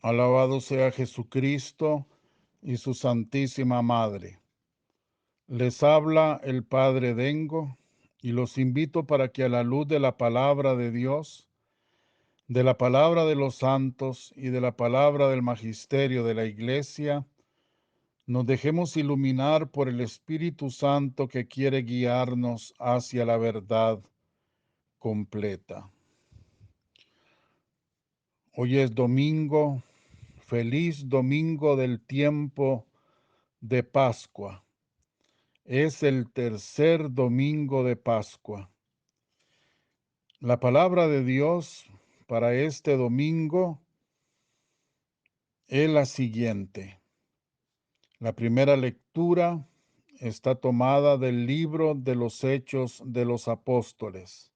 Alabado sea Jesucristo y su Santísima Madre. Les habla el Padre Dengo y los invito para que a la luz de la palabra de Dios, de la palabra de los santos y de la palabra del magisterio de la Iglesia, nos dejemos iluminar por el Espíritu Santo que quiere guiarnos hacia la verdad completa. Hoy es domingo, feliz domingo del tiempo de Pascua. Es el tercer domingo de Pascua. La palabra de Dios para este domingo es la siguiente. La primera lectura está tomada del libro de los Hechos de los Apóstoles,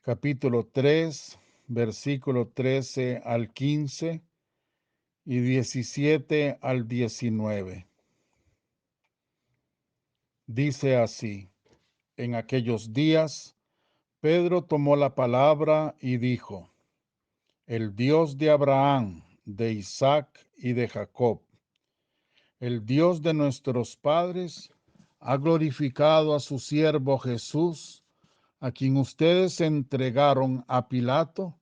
capítulo 3, versículo 13 al 15 y 17 al 19. Dice así: en aquellos días, Pedro tomó la palabra y dijo: el Dios de Abraham, de Isaac y de Jacob, el Dios de nuestros padres, ha glorificado a su siervo Jesús, a quien ustedes entregaron a Pilato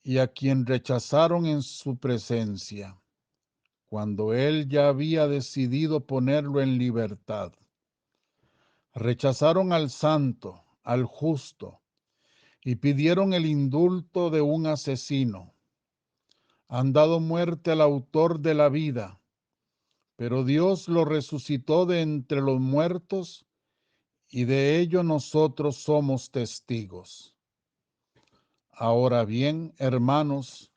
y a quien rechazaron en su presencia, cuando él ya había decidido ponerlo en libertad. Rechazaron al santo, al justo, y pidieron el indulto de un asesino. Han dado muerte al autor de la vida, pero Dios lo resucitó de entre los muertos y de ello nosotros somos testigos. Ahora bien, hermanos,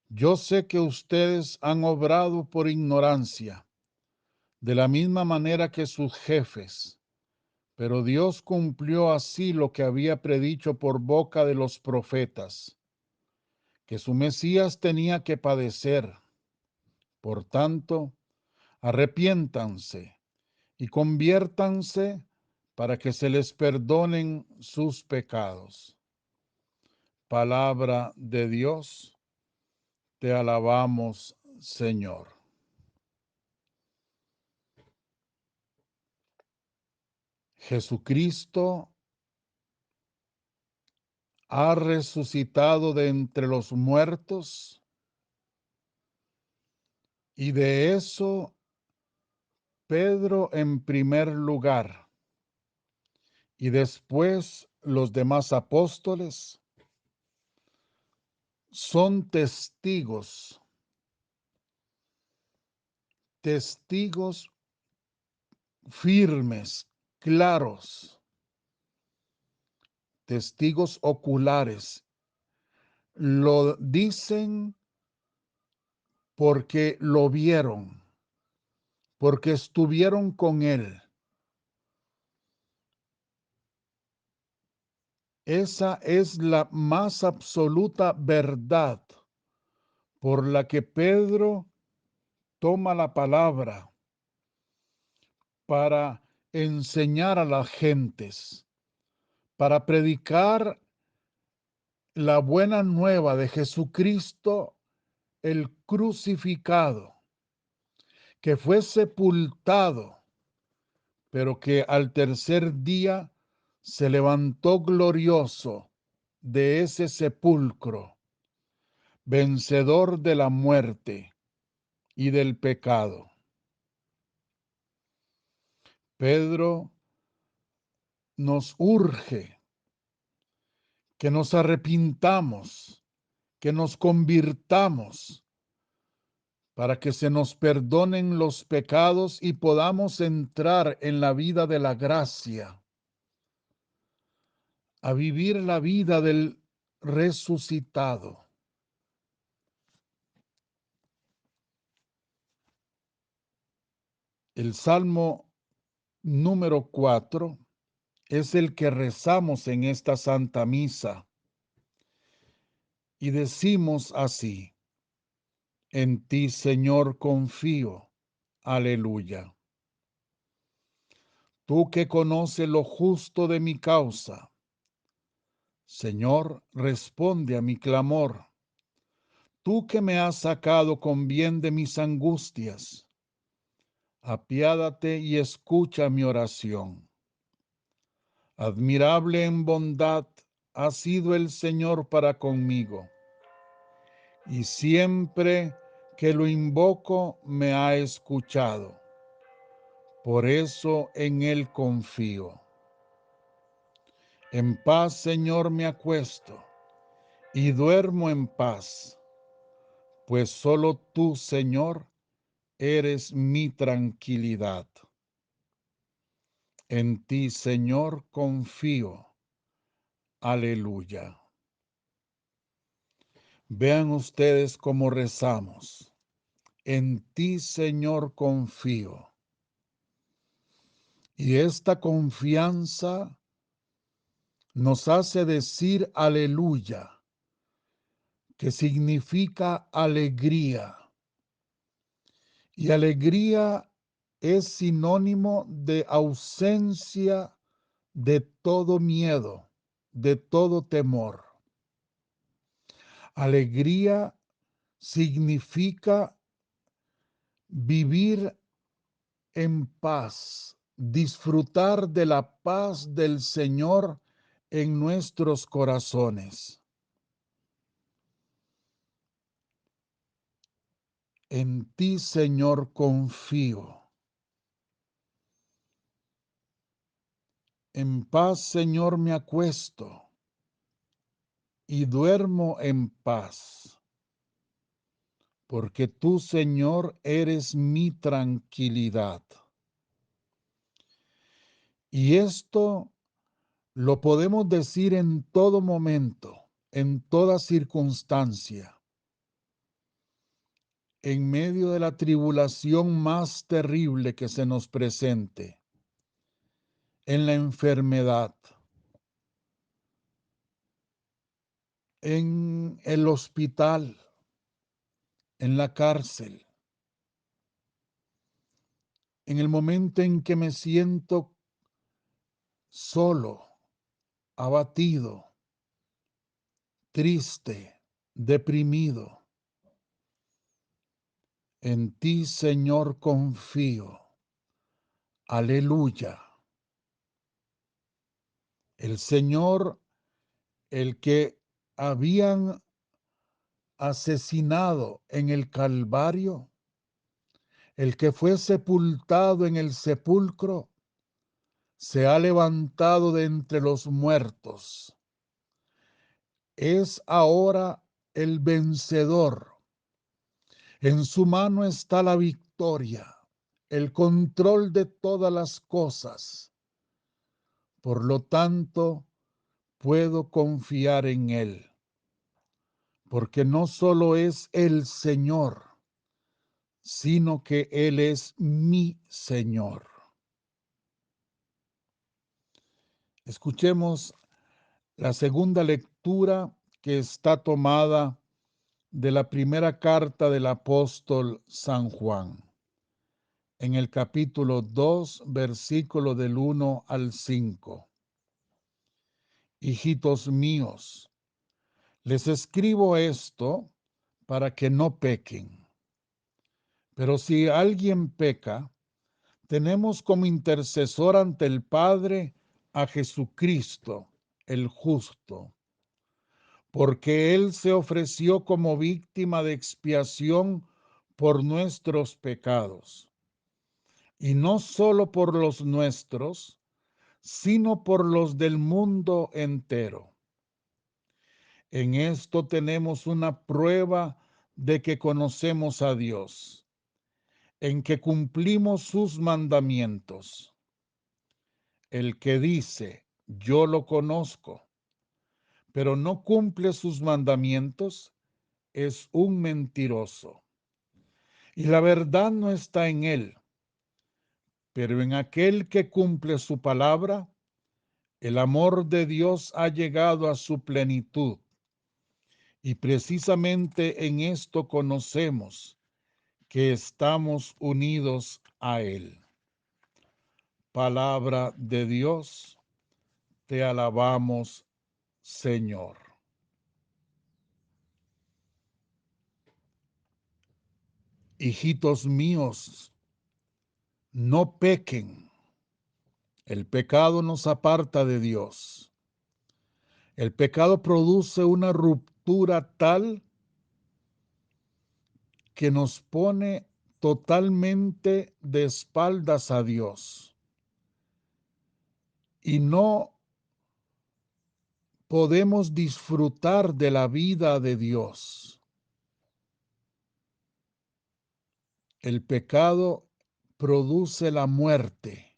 yo sé que ustedes han obrado por ignorancia, de la misma manera que sus jefes, pero Dios cumplió así lo que había predicho por boca de los profetas, que su Mesías tenía que padecer. Por tanto, arrepiéntanse y conviértanse para que se les perdonen sus pecados. Palabra de Dios, te alabamos, Señor. Jesucristo ha resucitado de entre los muertos y de eso Pedro en primer lugar y después los demás apóstoles son testigos firmes, claros, testigos oculares. Lo dicen porque lo vieron, porque estuvieron con él. Esa es la más absoluta verdad por la que Pedro toma la palabra para enseñar a las gentes, para predicar la buena nueva de Jesucristo, el crucificado, que fue sepultado, pero que al tercer día se levantó glorioso de ese sepulcro, vencedor de la muerte y del pecado. Pedro nos urge que nos arrepintamos, que nos convirtamos, para que se nos perdonen los pecados y podamos entrar en la vida de la gracia, a vivir la vida del resucitado. El Salmo número 4 es el que rezamos en esta Santa Misa y decimos así: en ti, Señor, confío. Aleluya. Tú que conoces lo justo de mi causa, Señor, responde a mi clamor. Tú que me has sacado con bien de mis angustias, apiádate y escucha mi oración. Admirable en bondad ha sido el Señor para conmigo, y siempre que lo invoco me ha escuchado. Por eso en Él confío. En paz, Señor, me acuesto y duermo en paz, pues solo tú, Señor, eres mi tranquilidad. En ti, Señor, confío. Aleluya. Vean ustedes cómo rezamos. En ti, Señor, confío. Y esta confianza nos hace decir aleluya, que significa alegría. Y alegría es sinónimo de ausencia de todo miedo, de todo temor. Alegría significa vivir en paz, disfrutar de la paz del Señor en nuestros corazones. En ti, Señor, confío. En paz, Señor, me acuesto y duermo en paz, porque tú, Señor, eres mi tranquilidad. Y esto lo podemos decir en todo momento, en toda circunstancia, en medio de la tribulación más terrible que se nos presente, en la enfermedad, en el hospital, en la cárcel, en el momento en que me siento solo, abatido, triste, deprimido. En ti, Señor, confío. Aleluya. El Señor, el que habían asesinado en el Calvario, el que fue sepultado en el sepulcro, se ha levantado de entre los muertos. Es ahora el vencedor. En su mano está la victoria, el control de todas las cosas. Por lo tanto, puedo confiar en Él, porque no solo es el Señor, sino que Él es mi Señor. Escuchemos la segunda lectura, que está tomada de la primera carta del apóstol San Juan, en el capítulo 2, versículo del 1 al 5. Hijitos míos, les escribo esto para que no pequen. Pero si alguien peca, tenemos como intercesor ante el Padre a Jesucristo, el justo, porque Él se ofreció como víctima de expiación por nuestros pecados, y no solo por los nuestros, sino por los del mundo entero. En esto tenemos una prueba de que conocemos a Dios, en que cumplimos sus mandamientos. El que dice, yo lo conozco, pero no cumple sus mandamientos, es un mentiroso. Y la verdad no está en él, pero en aquel que cumple su palabra, el amor de Dios ha llegado a su plenitud. Y precisamente en esto conocemos que estamos unidos a Él. Palabra de Dios, te alabamos, Señor. Hijitos míos, no pequen. El pecado nos aparta de Dios. El pecado produce una ruptura tal que nos pone totalmente de espaldas a Dios. Y no podemos disfrutar de la vida de Dios. El pecado produce la muerte.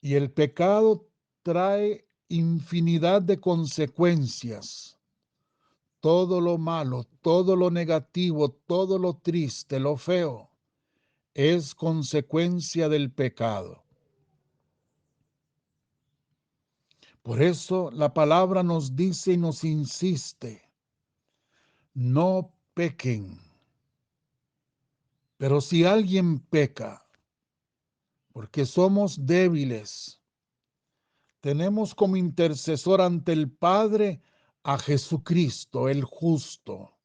Y el pecado trae infinidad de consecuencias. Todo lo malo, todo lo negativo, todo lo triste, lo feo, es consecuencia del pecado. Por eso la palabra nos dice y nos insiste, no pequen. Pero si alguien peca, porque somos débiles, tenemos como intercesor ante el Padre a Jesucristo, el justo.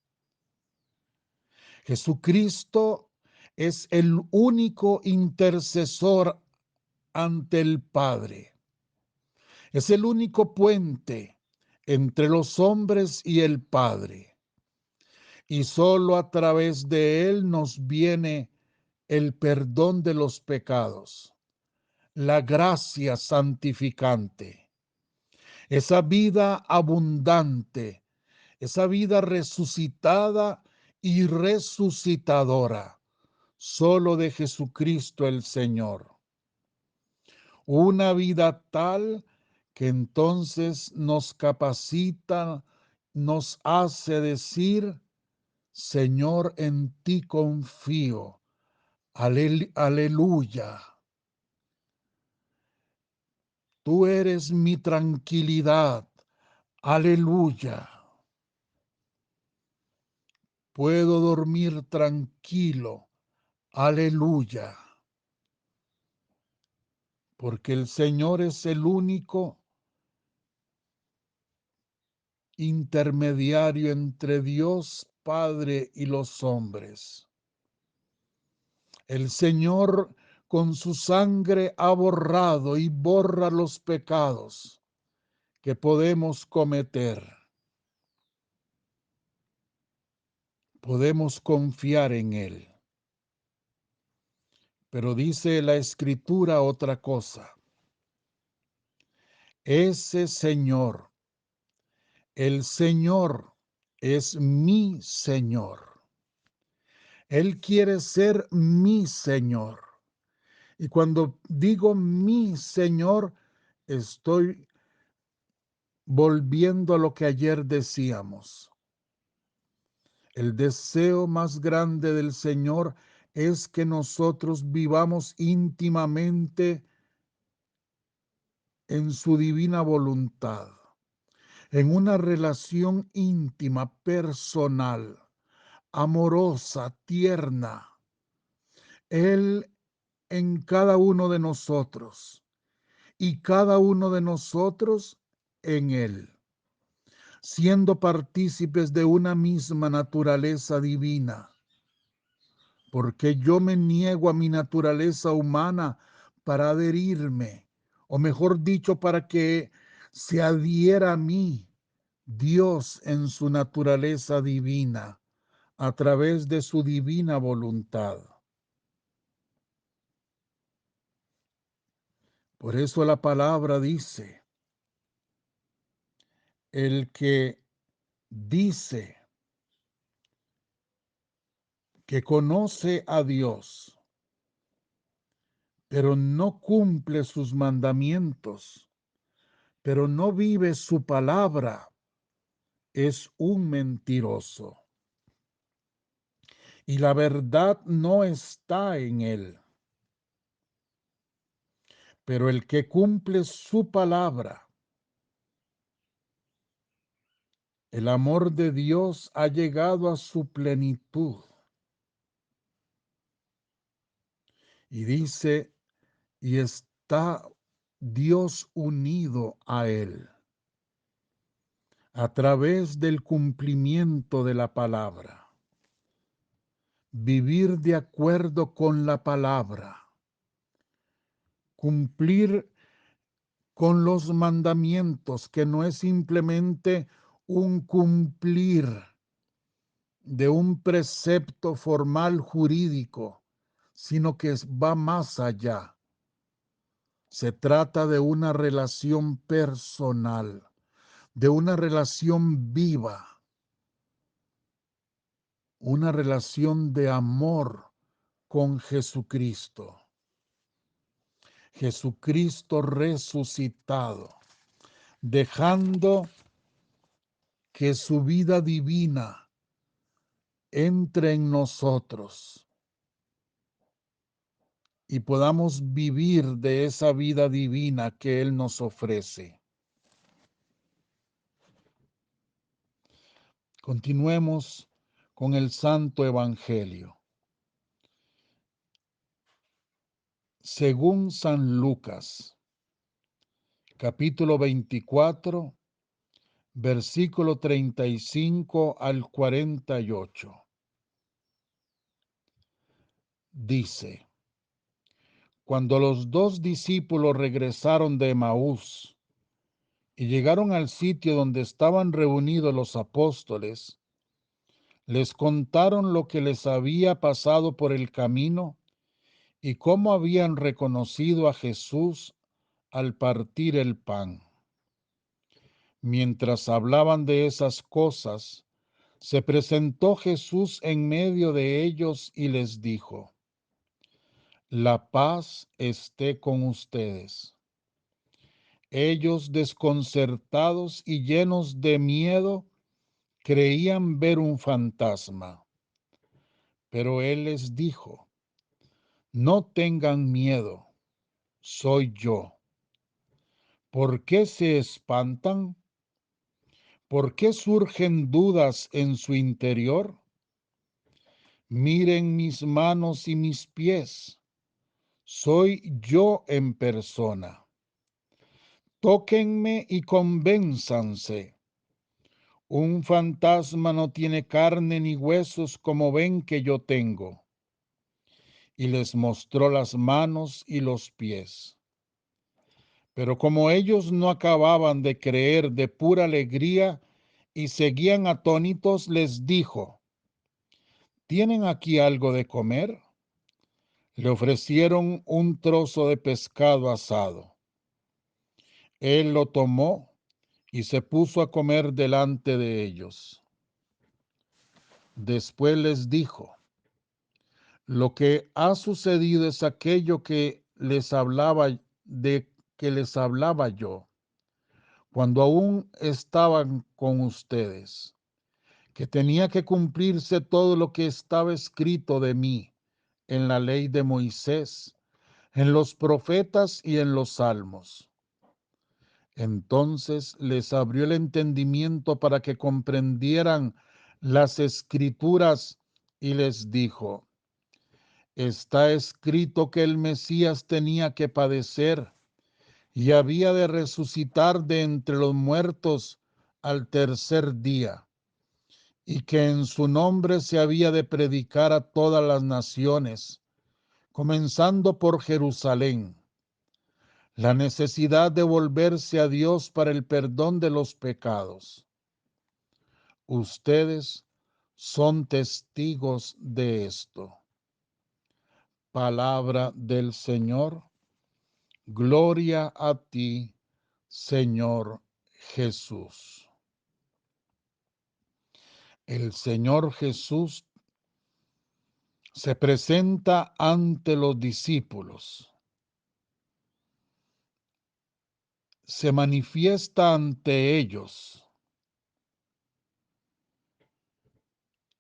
Jesucristo es el único intercesor ante el Padre. Es el único puente entre los hombres y el Padre. Y solo a través de él nos viene el perdón de los pecados, la gracia santificante, esa vida abundante, esa vida resucitada y resucitadora, solo de Jesucristo el Señor. Una vida tal que entonces nos capacita, nos hace decir, Señor, en ti confío. Aleluya. Tú eres mi tranquilidad. Aleluya. Puedo dormir tranquilo. Aleluya. Porque el Señor es el único intermediario entre Dios Padre y los hombres. El Señor con su sangre ha borrado y borra los pecados que podemos cometer. Podemos confiar en Él. Pero dice la Escritura otra cosa. Ese Señor, el Señor es mi Señor. Él quiere ser mi Señor. Y cuando digo mi Señor, estoy volviendo a lo que ayer decíamos. El deseo más grande del Señor es que nosotros vivamos íntimamente en su divina voluntad, en una relación íntima, personal, amorosa, tierna. Él en cada uno de nosotros y cada uno de nosotros en Él, siendo partícipes de una misma naturaleza divina, porque yo me niego a mi naturaleza humana para adherirme, o mejor dicho, para que se adhiera a mí Dios en su naturaleza divina, a través de su divina voluntad. Por eso la palabra dice, el que dice que conoce a Dios, pero no cumple sus mandamientos, pero no vive su palabra, es un mentiroso. Y la verdad no está en él. Pero el que cumple su palabra, el amor de Dios ha llegado a su plenitud. Y dice, y está Dios unido a él a través del cumplimiento de la palabra. vivir de acuerdo con la palabra, cumplir con los mandamientos, que no es simplemente un cumplir de un precepto formal jurídico, sino que va más allá. Se trata de una relación personal, de una relación viva, una relación de amor con Jesucristo. Jesucristo resucitado, dejando que su vida divina entre en nosotros y podamos vivir de esa vida divina que Él nos ofrece. Continuemos con el Santo Evangelio. Según San Lucas, capítulo 24, versículo 35 al 48. Dice: Cuando los dos discípulos regresaron de Emaús y llegaron al sitio donde estaban reunidos los apóstoles, les contaron lo que les había pasado por el camino y cómo habían reconocido a Jesús al partir el pan. Mientras hablaban de esas cosas, se presentó Jesús en medio de ellos y les dijo: La paz esté con ustedes. Ellos, desconcertados y llenos de miedo, creían ver un fantasma. Pero él les dijo: No tengan miedo, soy yo. ¿Por qué se espantan? ¿Por qué surgen dudas en su interior? Miren mis manos y mis pies. Soy yo en persona. Tóquenme y convénzanse. Un fantasma no tiene carne ni huesos como ven que yo tengo. Y les mostró las manos y los pies. Pero como ellos no acababan de creer de pura alegría y seguían atónitos, les dijo: ¿Tienen aquí algo de comer? Le ofrecieron un trozo de pescado asado. Él lo tomó y se puso a comer delante de ellos. Después les dijo: Lo que ha sucedido es aquello que les hablaba yo, cuando aún estaban con ustedes, que tenía que cumplirse todo lo que estaba escrito de mí en la ley de Moisés, en los profetas y en los salmos. Entonces les abrió el entendimiento para que comprendieran las escrituras y les dijo: Está escrito que el Mesías tenía que padecer y había de resucitar de entre los muertos al tercer día, y que en su nombre se había de predicar a todas las naciones, comenzando por Jerusalén. La necesidad de volverse a Dios para el perdón de los pecados. Ustedes son testigos de esto. Palabra del Señor. Gloria a ti, Señor Jesús. El Señor Jesús se presenta ante los discípulos, se manifiesta ante ellos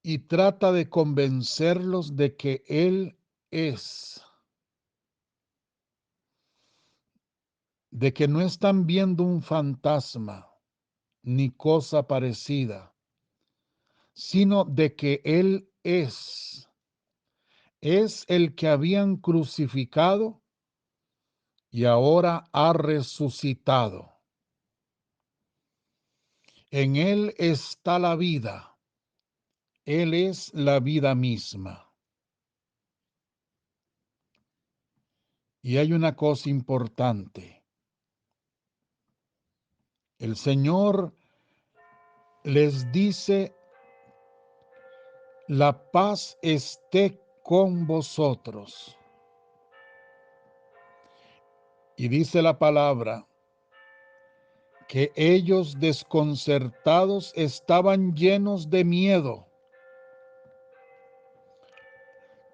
y trata de convencerlos de que Él es, de que no están viendo un fantasma ni cosa parecida, sino de que Él es el que habían crucificado y ahora ha resucitado. En Él está la vida. Él es la vida misma. Y hay una cosa importante. El Señor les dice: la paz esté con vosotros. Y dice la palabra que ellos, desconcertados, estaban llenos de miedo.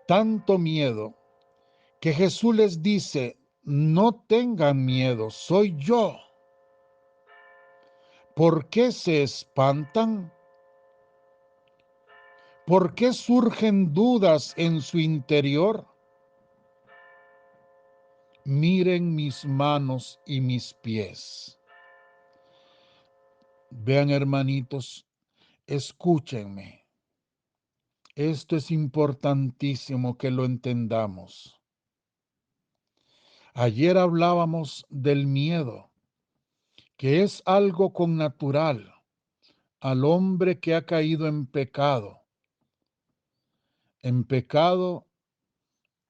Tanto miedo que Jesús les dice: no tengan miedo, soy yo. ¿Por qué se espantan? ¿Por qué surgen dudas en su interior? Miren mis manos y mis pies. Vean, hermanitos, escúchenme. Esto es importantísimo que lo entendamos. Ayer hablábamos del miedo, que es algo connatural al hombre que ha caído en pecado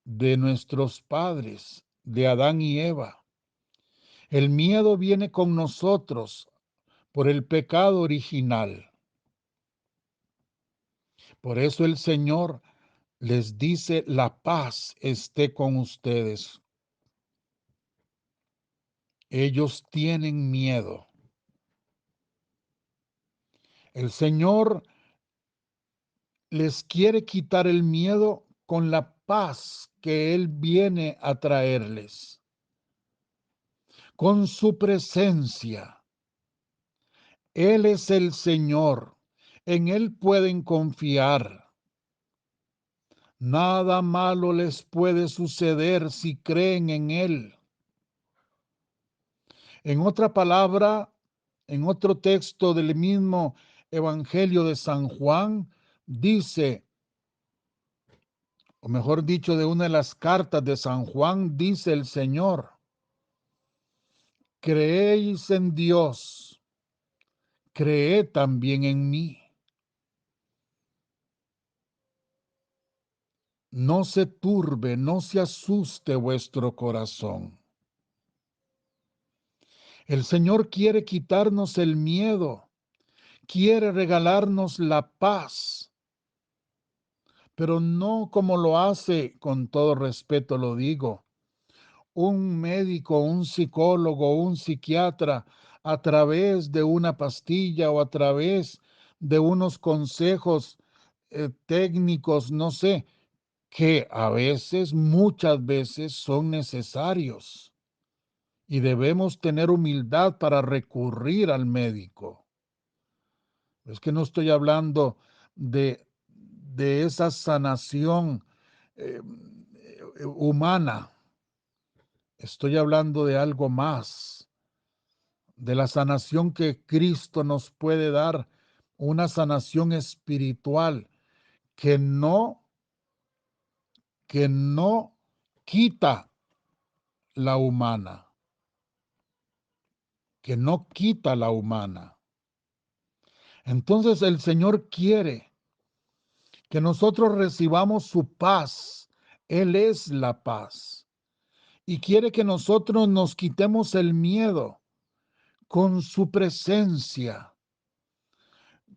de nuestros padres, de Adán y Eva. El miedo viene con nosotros por el pecado original. Por eso el Señor les dice: la paz esté con ustedes. Ellos tienen miedo. El Señor les quiere quitar el miedo con la paz que Él viene a traerles, con su presencia. Él es el Señor, en Él pueden confiar. Nada malo les puede suceder si creen en Él. En otra palabra, en otro texto del mismo Evangelio de San Juan, dice, o mejor dicho, de una de las cartas de San Juan, dice el Señor: creéis en Dios, creed también en mí. No se turbe, no se asuste vuestro corazón. El Señor quiere quitarnos el miedo, quiere regalarnos la paz, pero no como lo hace, con todo respeto lo digo, un médico, un psicólogo, un psiquiatra, a través de una pastilla o a través de unos consejos técnicos, no sé, que a veces, muchas veces son necesarios y debemos tener humildad para recurrir al médico. Es que no estoy hablando de esa sanación eh, humana. Estoy hablando de algo más, de la sanación que Cristo nos puede dar, una sanación espiritual que no quita la humana, que no quita la humana. Entonces el Señor quiere que nosotros recibamos su paz. Él es la paz. Y quiere que nosotros nos quitemos el miedo con su presencia,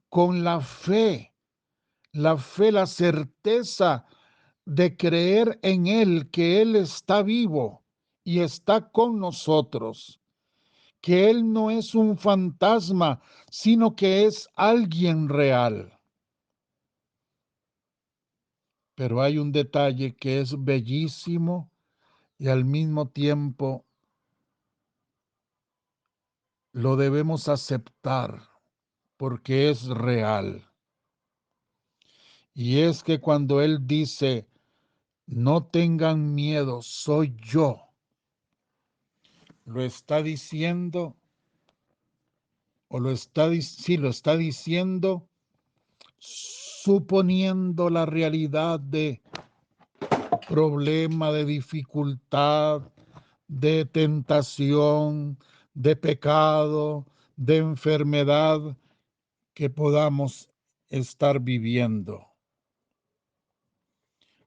con la fe, la certeza de creer en Él, que Él está vivo y está con nosotros, que Él no es un fantasma, sino que es alguien real. Pero hay un detalle que es bellísimo y al mismo tiempo lo debemos aceptar porque es real. Y es que cuando Él dice: no tengan miedo, soy yo, lo está diciendo, sí, lo está diciendo suponiendo la realidad de problema, de dificultad, de tentación, de pecado, de enfermedad que podamos estar viviendo.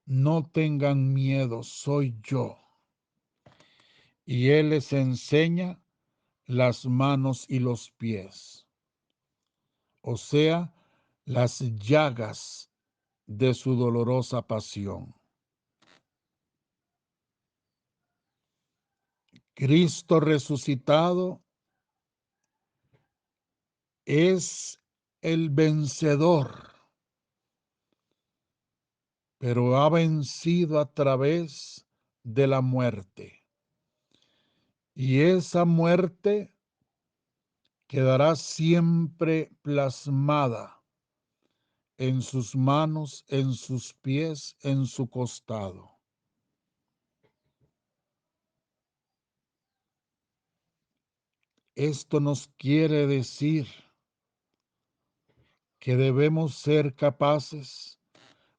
No tengan miedo, soy yo. y Él les enseña las manos y los pies, o sea, las llagas de su dolorosa pasión. Cristo resucitado es el vencedor, pero ha vencido a través de la muerte. Y esa muerte quedará siempre plasmada en sus manos, en sus pies, en su costado. Esto nos quiere decir que debemos ser capaces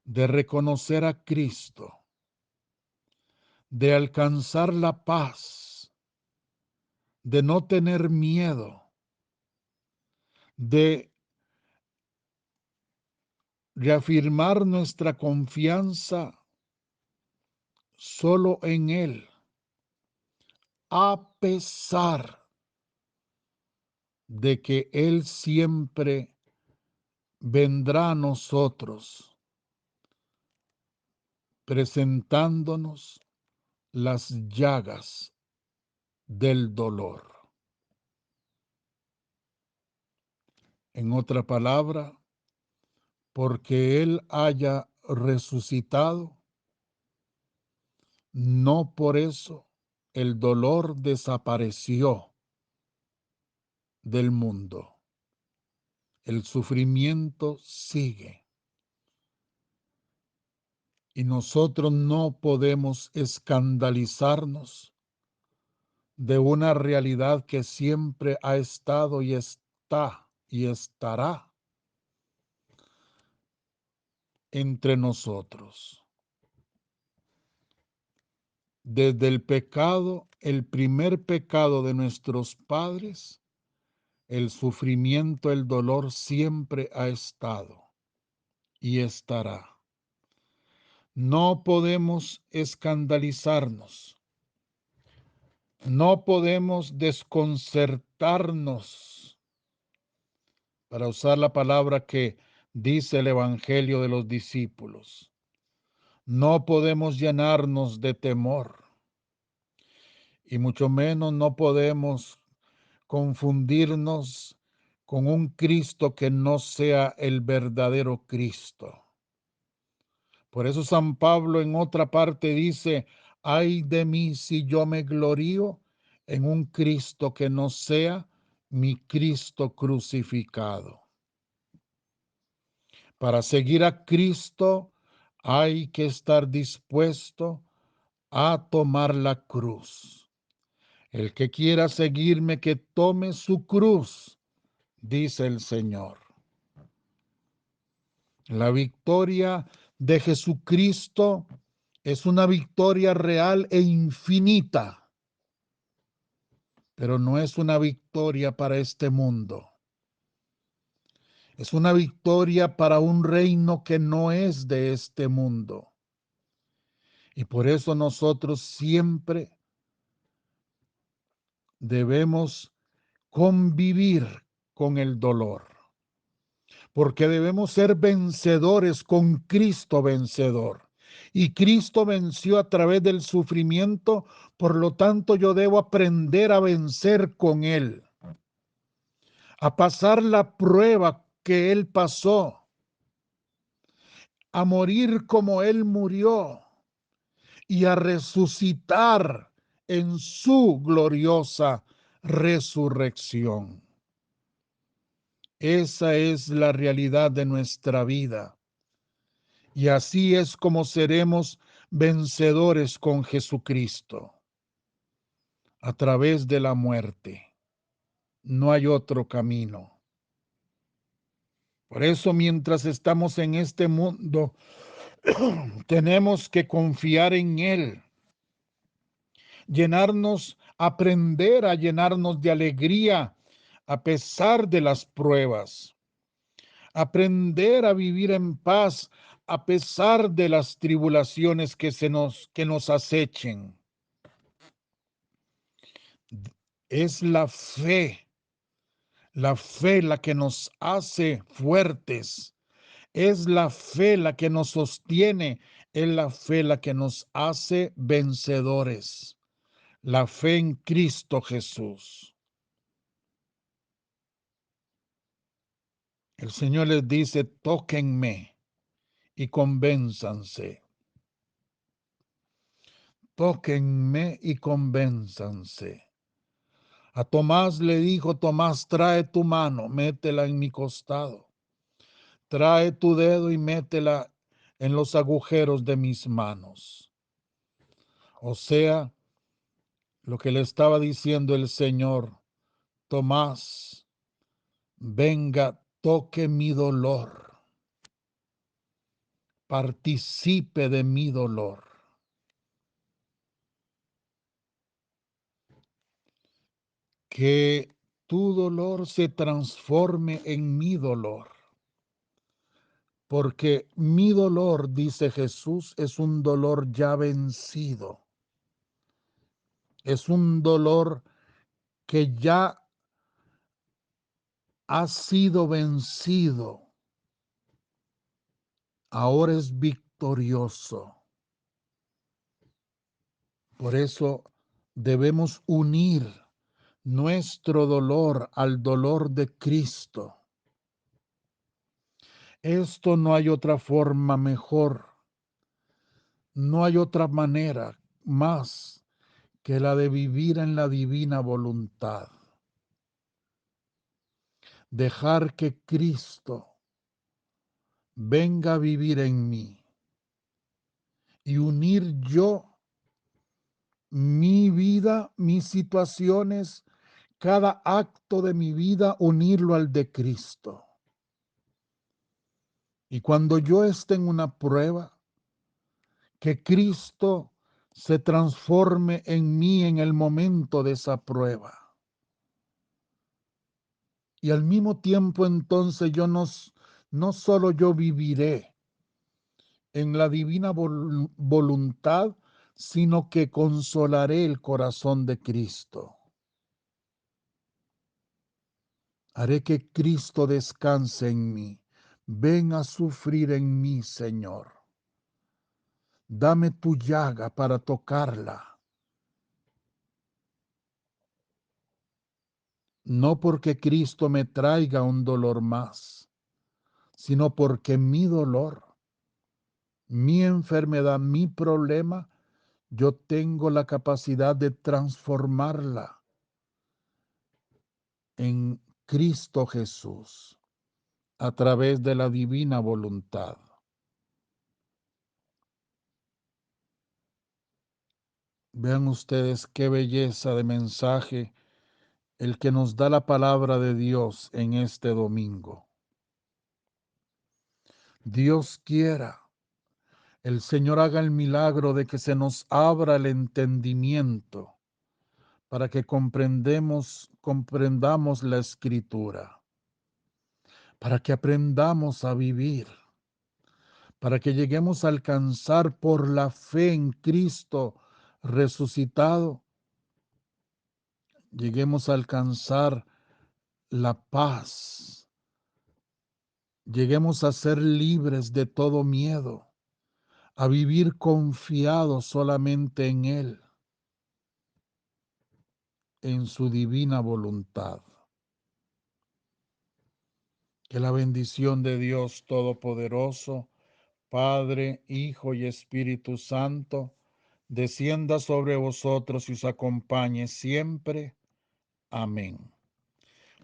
de reconocer a Cristo, de alcanzar la paz, de no tener miedo, de reafirmar nuestra confianza solo en Él, a pesar de que Él siempre vendrá a nosotros presentándonos las llagas del dolor. En otra palabra, porque Él haya resucitado, no por eso el dolor desapareció del mundo. El sufrimiento sigue. Y nosotros no podemos escandalizarnos de una realidad que siempre ha estado y está y estará entre nosotros. Desde el pecado, el primer pecado de nuestros padres, el sufrimiento, el dolor siempre ha estado y estará. No podemos escandalizarnos, no podemos desconcertarnos, para usar la palabra que dice el Evangelio de los discípulos. No podemos llenarnos de temor y mucho menos no podemos confundirnos con un Cristo que no sea el verdadero Cristo. Por eso San Pablo en otra parte dice, ay de mí si yo me glorío en un Cristo que no sea mi Cristo crucificado. Para seguir a Cristo hay que estar dispuesto a tomar la cruz. El que quiera seguirme, que tome su cruz, dice el Señor. La victoria de Jesucristo es una victoria real e infinita, pero no es una victoria para este mundo. Es una victoria para un reino que no es de este mundo. Y por eso nosotros siempre debemos convivir con el dolor, porque debemos ser vencedores con Cristo vencedor. Y Cristo venció a través del sufrimiento, por lo tanto yo debo aprender a vencer con Él, a pasar la prueba que Él pasó, a morir como Él murió y a resucitar en su gloriosa resurrección. Esa es la realidad de nuestra vida. Y así es como seremos vencedores con Jesucristo, a través de la muerte. No hay otro camino. Por eso, mientras estamos en este mundo, tenemos que confiar en Él, llenarnos, aprender a llenarnos de alegría a pesar de las pruebas, aprender a vivir en paz a pesar de las tribulaciones que nos acechen. Es la fe la que nos hace fuertes, es la fe la que nos sostiene, es la fe la que nos hace vencedores, la fe en Cristo Jesús. El Señor les dice, tóquenme y convénzanse. Tóquenme y convénzanse. A Tomás le dijo, Tomás, trae tu mano, métela en mi costado. Trae tu dedo y métela en los agujeros de mis manos. O sea, lo que le estaba diciendo el Señor, Tomás, venga, toque mi dolor, participe de mi dolor. Que tu dolor se transforme en mi dolor. Porque mi dolor, dice Jesús, es un dolor ya vencido. Es un dolor que ya ha sido vencido. Ahora es victorioso. Por eso debemos unir nuestro dolor al dolor de Cristo. Esto no hay otra forma mejor. No hay otra manera más que la de vivir en la divina voluntad. Dejar que Cristo venga a vivir en mí y unir yo mi vida, mis situaciones, cada acto de mi vida, unirlo al de Cristo. Y cuando yo esté en una prueba, que Cristo se transforme en mí en el momento de esa prueba. Y al mismo tiempo entonces no solo yo viviré en la divina voluntad, sino que consolaré el corazón de Cristo. Haré que Cristo descanse en mí. Ven a sufrir en mí, Señor. Dame tu llaga para tocarla. No porque Cristo me traiga un dolor más, sino porque mi dolor, mi enfermedad, mi problema, yo tengo la capacidad de transformarla en Cristo Jesús a través de la divina voluntad. Vean ustedes qué belleza de mensaje el que nos da la palabra de Dios en este domingo. Dios quiera, el Señor haga el milagro de que se nos abra el entendimiento para que comprendamos la Escritura, para que aprendamos a vivir, para que lleguemos a alcanzar por la fe en Cristo resucitado, lleguemos a alcanzar la paz, lleguemos a ser libres de todo miedo, a vivir confiados solamente en Él, en su divina voluntad. Que la bendición de Dios Todopoderoso, Padre, Hijo y Espíritu Santo, descienda sobre vosotros y os acompañe siempre. Amén.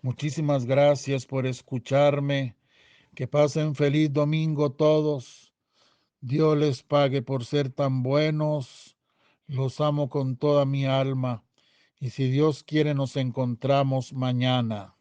Muchísimas gracias por escucharme. Que pasen feliz domingo todos. Dios les pague por ser tan buenos. Los amo con toda mi alma. Y si Dios quiere, nos encontramos mañana.